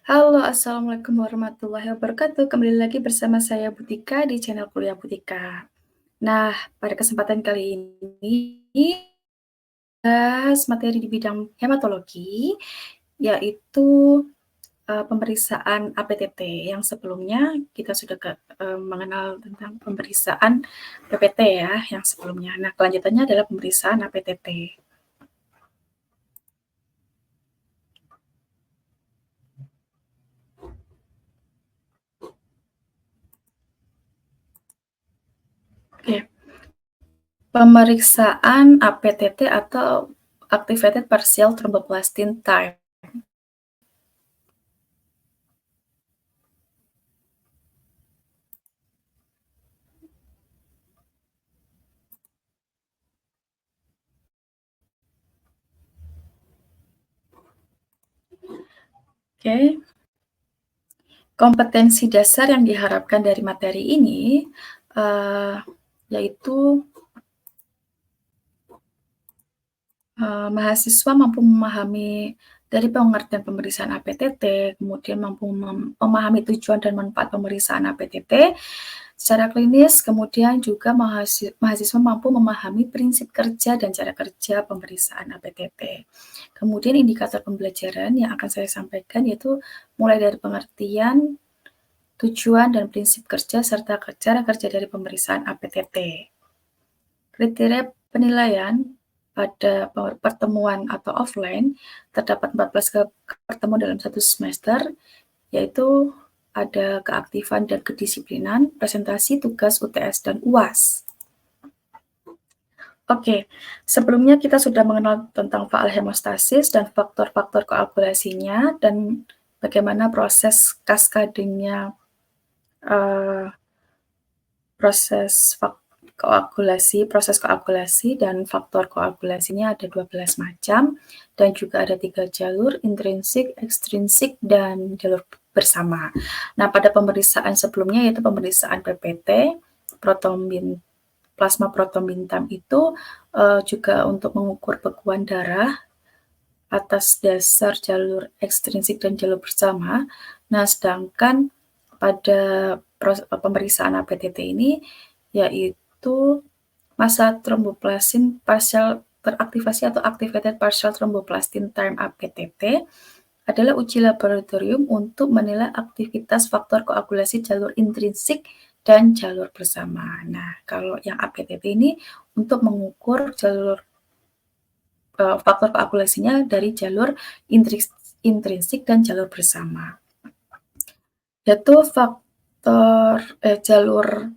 Halo, assalamualaikum warahmatullahi wabarakatuh. Kembali lagi bersama saya Butika di channel Kuliah Butika. Nah, pada kesempatan kali ini bahas materi di bidang hematologi, yaitu pemeriksaan APTT. Yang sebelumnya kita sudah mengenal tentang pemeriksaan PPT ya, yang sebelumnya. Nah, kelanjutannya adalah pemeriksaan APTT. Oke, pemeriksaan APTT atau Activated Partial Thromboplastin Time. Oke, kompetensi dasar yang diharapkan dari materi ini, eee, yaitu, mahasiswa mampu memahami dari pengertian pemeriksaan APTT, kemudian mampu memahami tujuan dan manfaat pemeriksaan APTT secara klinis, kemudian juga mahasiswa mampu memahami prinsip kerja dan cara kerja pemeriksaan APTT. Kemudian indikator pembelajaran yang akan saya sampaikan yaitu mulai dari pengertian, tujuan dan prinsip kerja, serta cara kerja dari pemeriksaan APTT. Kriteria penilaian pada pertemuan atau offline, terdapat 14 pertemuan dalam satu semester, yaitu ada keaktifan dan kedisiplinan, presentasi, tugas, UTS, dan UAS. Oke, sebelumnya kita sudah mengenal tentang faal hemostasis dan faktor-faktor koagulasinya dan bagaimana proses kaskadenya uh, proses koagulasi dan faktor koagulasinya ada 12 macam dan juga ada 3 jalur, intrinsik, ekstrinsik, dan jalur bersama. Nah, pada pemeriksaan sebelumnya yaitu pemeriksaan PPT, plasma protombintam itu juga untuk mengukur bekuan darah atas dasar jalur ekstrinsik dan jalur bersama. Nah, sedangkan pada pemeriksaan APTT ini yaitu masa tromboplastin partial teraktivasi atau activated partial thromboplastin time APTT adalah uji laboratorium untuk menilai aktivitas faktor koagulasi jalur intrinsik dan jalur bersama. Nah, kalau yang APTT ini untuk mengukur jalur faktor koagulasinya dari jalur intrinsik dan jalur bersama. Yaitu jalur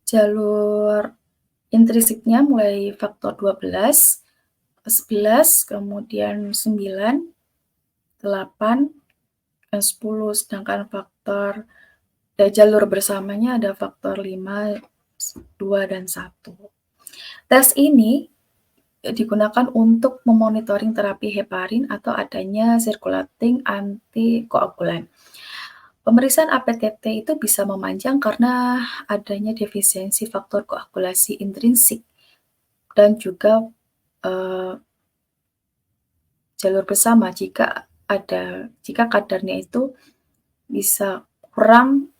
jalur intrinsiknya mulai faktor 12, 11, kemudian 9, 8, dan 10, sedangkan jalur bersamanya ada faktor 5, 2, dan 1. Tes ini digunakan untuk memonitoring terapi heparin atau adanya circulating antikoagulan. Pemeriksaan APTT itu bisa memanjang karena adanya defisiensi faktor koagulasi intrinsik dan juga jalur bersama jika kadarnya itu bisa kurang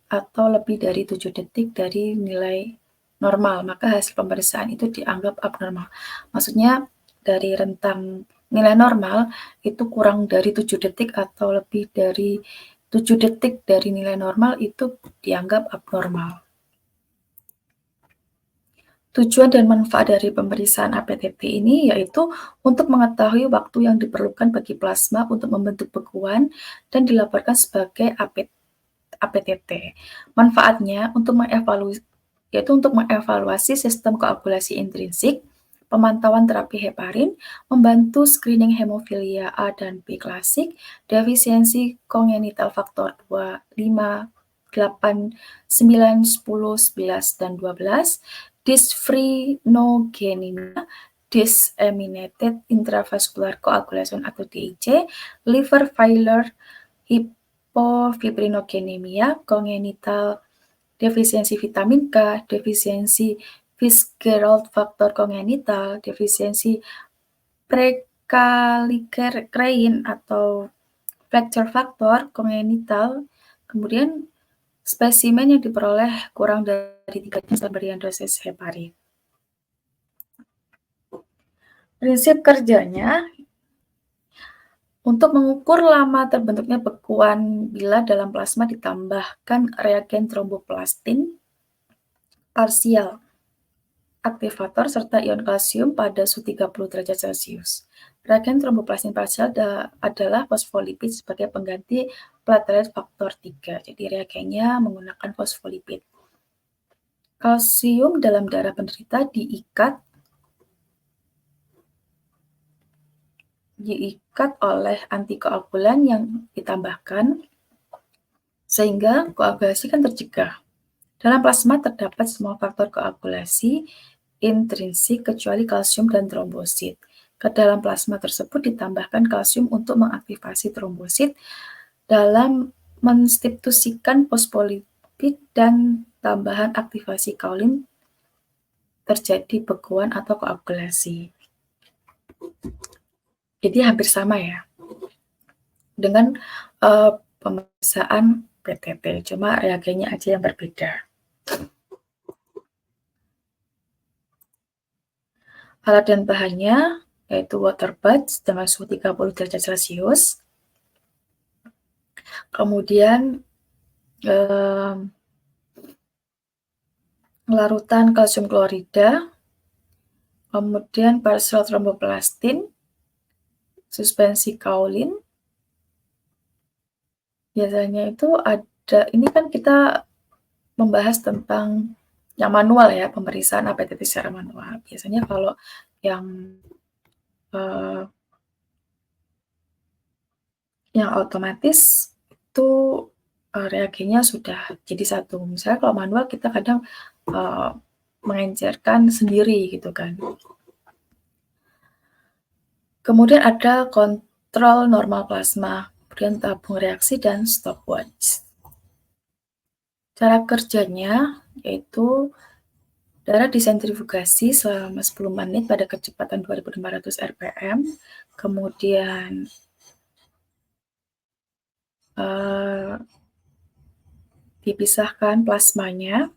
atau lebih dari 7 detik dari nilai normal, maka hasil pemeriksaan itu dianggap abnormal. Maksudnya dari rentang nilai normal itu kurang dari 7 detik atau lebih dari 7 detik dari nilai normal itu dianggap abnormal. Tujuan dan manfaat dari pemeriksaan APTT ini yaitu untuk mengetahui waktu yang diperlukan bagi plasma untuk membentuk bekuan dan dilaporkan sebagai APTT. Manfaatnya yaitu untuk mengevaluasi sistem koagulasi intrinsik, pemantauan terapi heparin, membantu screening hemofilia A dan B klasik, defisiensi kongenital faktor 2, 5, 8, 9, 10, 11, dan 12, dysphenogenemia, disseminated intravascular coagulation atau DIC, liver failure, hipofibrinogenemia, congenital defisiensi vitamin K, defisiensi Fitzgerald faktor kongenital, defisiensi prekallikrein atau fracture faktor kongenital, kemudian spesimen yang diperoleh kurang dari 3 jam setelah pemberian dosis heparin. Prinsip kerjanya, untuk mengukur lama terbentuknya bekuan bila dalam plasma ditambahkan reagen tromboplastin parsial aktivator serta ion kalsium pada suhu 30 derajat Celcius. Reagen tromboplastin parsial adalah fosfolipid sebagai pengganti platelet faktor 3. Jadi reagennya menggunakan fosfolipid. Kalsium dalam darah penderita diikat oleh antikoagulan yang ditambahkan sehingga koagulasi kan tercegah. Dalam plasma terdapat semua faktor koagulasi intrinsik kecuali kalsium dan trombosit. Ke dalam plasma tersebut ditambahkan kalsium untuk mengaktifasi trombosit dalam mensubstitusikan fosfolipid dan tambahan aktivasi kaolin terjadi bekuan atau koagulasi. Jadi hampir sama ya dengan pemeriksaan PTT, cuma reagennya aja yang berbeda. Alat dan bahannya yaitu water bath dengan suhu 30 derajat Celcius. Kemudian larutan kalsium klorida, kemudian partial tromboplastin, suspensi kaolin. Biasanya itu ada, ini kan kita membahas tentang yang manual ya, pemeriksaan APTT secara manual. Biasanya kalau yang otomatis itu reagennya sudah jadi satu. Misalnya kalau manual kita kadang mengencerkan sendiri gitu kan. Kemudian ada kontrol normal plasma, kemudian tabung reaksi dan stopwatch. Cara kerjanya yaitu darah disentrifugasi selama 10 menit pada kecepatan 2500 rpm, kemudian dipisahkan plasmanya.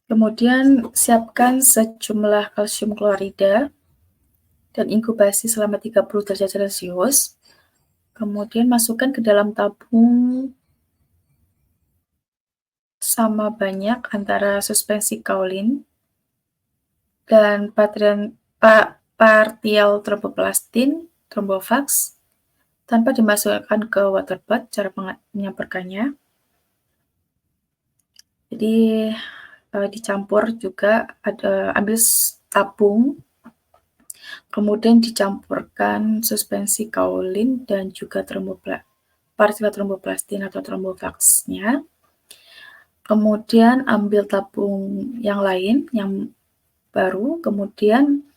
Kemudian siapkan sejumlah kalsium klorida dan inkubasi selama 30 derajat Celcius. Kemudian masukkan ke dalam tabung sama banyak antara suspensi kaolin dan partial tromboplastin, trombofax, tanpa dimasukkan ke water bath. Cara menyampurkannya, jadi dicampur juga, ambil tabung, kemudian dicampurkan suspensi kaolin dan juga partial tromboplastin atau trombofaxnya. Kemudian ambil tabung yang lain, yang baru, kemudian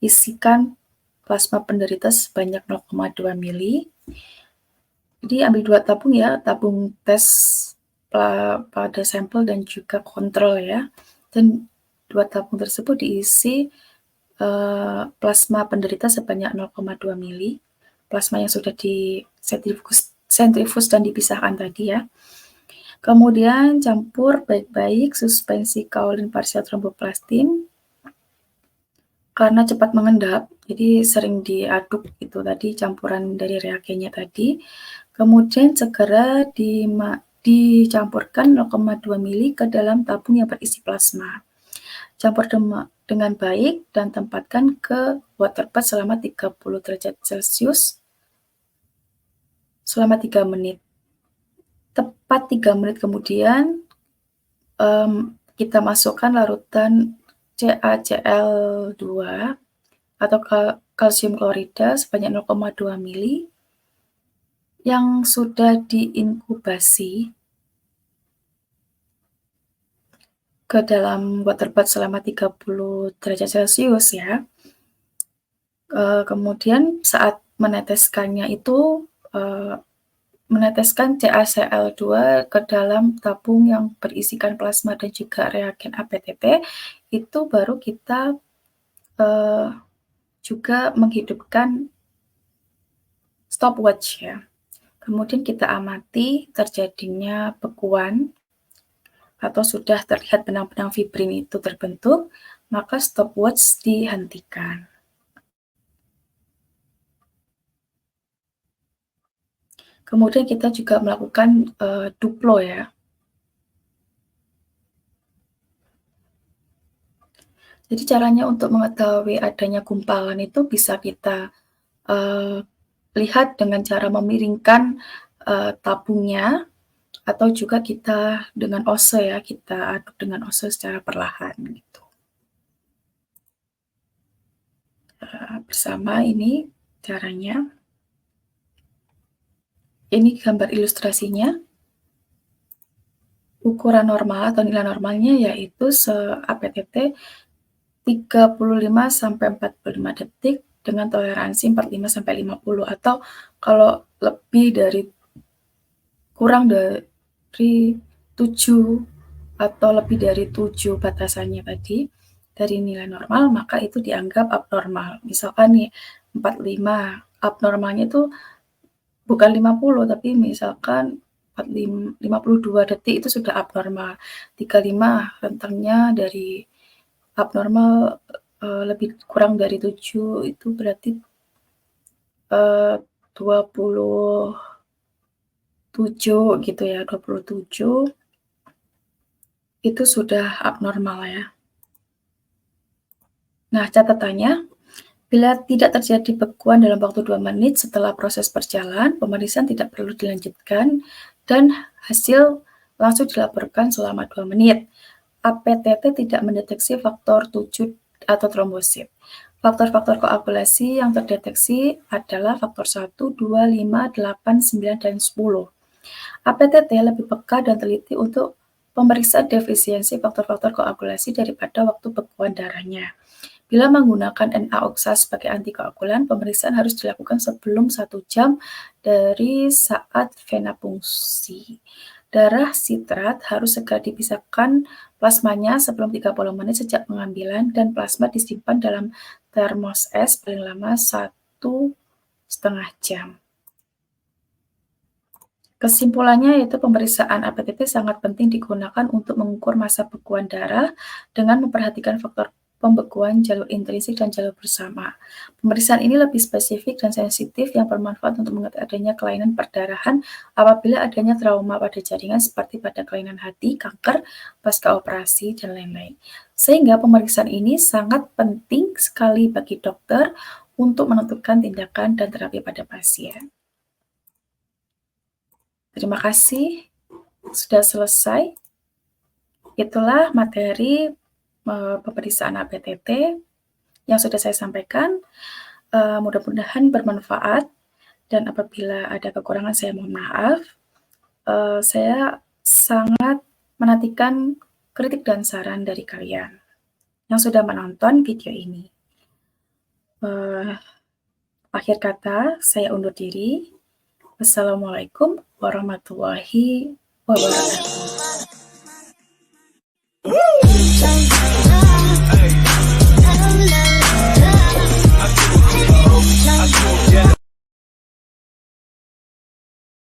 isikan plasma penderita sebanyak 0,2 mili. Jadi ambil 2 tabung ya, tabung tes pada sampel dan juga kontrol ya. Dan 2 tabung tersebut diisi plasma penderita sebanyak 0,2 mili. Plasma yang sudah disentrifus dan dipisahkan tadi ya. Kemudian campur baik-baik suspensi kaolin partial tromboplastin. Karena cepat mengendap, jadi sering diaduk itu tadi campuran dari reagennya tadi. Kemudian segera dicampurkan 0,2 mili ke dalam tabung yang berisi plasma. Campur dengan baik dan tempatkan ke water bath selama 30 derajat Celcius selama 3 menit. Tepat 3 menit kemudian kita masukkan larutan CaCl2 atau kalsium klorida sebanyak 0,2 mili yang sudah diinkubasi ke dalam water bath selama 30 derajat Celcius ya. Kemudian saat meneteskannya itu meneteskan CaCl2 ke dalam tabung yang berisikan plasma dan juga reagen APTT itu baru kita juga menghidupkan stopwatch ya. Kemudian kita amati terjadinya bekuan atau sudah terlihat benang-benang fibrin itu terbentuk, maka stopwatch dihentikan. Kemudian kita juga melakukan duplo ya. Jadi caranya untuk mengetahui adanya gumpalan itu bisa kita lihat dengan cara memiringkan tabungnya, atau juga kita dengan ose ya, kita aduk dengan ose secara perlahan gitu. Bersama ini caranya. Ini gambar ilustrasinya. Ukuran normal atau nilai normalnya yaitu APTT 35-45 detik dengan toleransi 45-50, atau kalau lebih dari kurang dari 7 atau lebih dari 7 batasannya tadi dari nilai normal, maka itu dianggap abnormal. Misalkan nih 45, abnormalnya itu bukan 50, tapi misalkan 52 detik itu sudah abnormal. 35 rentangnya dari abnormal lebih kurang dari 7 itu berarti 27 gitu ya, 27 itu sudah abnormal ya. Nah, catatannya, bila tidak terjadi bekuan dalam waktu 2 menit setelah proses berjalan, pemeriksaan tidak perlu dilanjutkan dan hasil langsung dilaporkan selama 2 menit. APTT tidak mendeteksi faktor 7 atau trombosit. Faktor-faktor koagulasi yang terdeteksi adalah faktor 1, 2, 5, 8, 9, dan 10. APTT lebih peka dan teliti untuk pemeriksaan defisiensi faktor-faktor koagulasi daripada waktu bekuan darahnya. Bila menggunakan NA-OXA sebagai antikoagulan, pemeriksaan harus dilakukan sebelum 1 jam dari saat vena fungsi. Darah sitrat harus segera dipisahkan plasmanya sebelum 30 menit sejak pengambilan, dan plasma disimpan dalam termos es paling lama 1,5 jam. Kesimpulannya yaitu pemeriksaan APTT sangat penting digunakan untuk mengukur massa bekuan darah dengan memperhatikan faktor pembekuan jalur intrinsik dan jalur bersama. Pemeriksaan ini lebih spesifik dan sensitif yang bermanfaat untuk mengetahui adanya kelainan perdarahan apabila adanya trauma pada jaringan seperti pada kelainan hati, kanker, pasca operasi, dan lain-lain. Sehingga pemeriksaan ini sangat penting sekali bagi dokter untuk menentukan tindakan dan terapi pada pasien. Terima kasih, sudah selesai. Itulah materi pemeriksaan APTT yang sudah saya sampaikan. Mudah-mudahan bermanfaat, dan apabila ada kekurangan saya mohon maaf. Saya sangat menantikan kritik dan saran dari kalian yang sudah menonton video ini. Akhir kata, saya undur diri. Wassalamualaikum warahmatullahi wabarakatuh.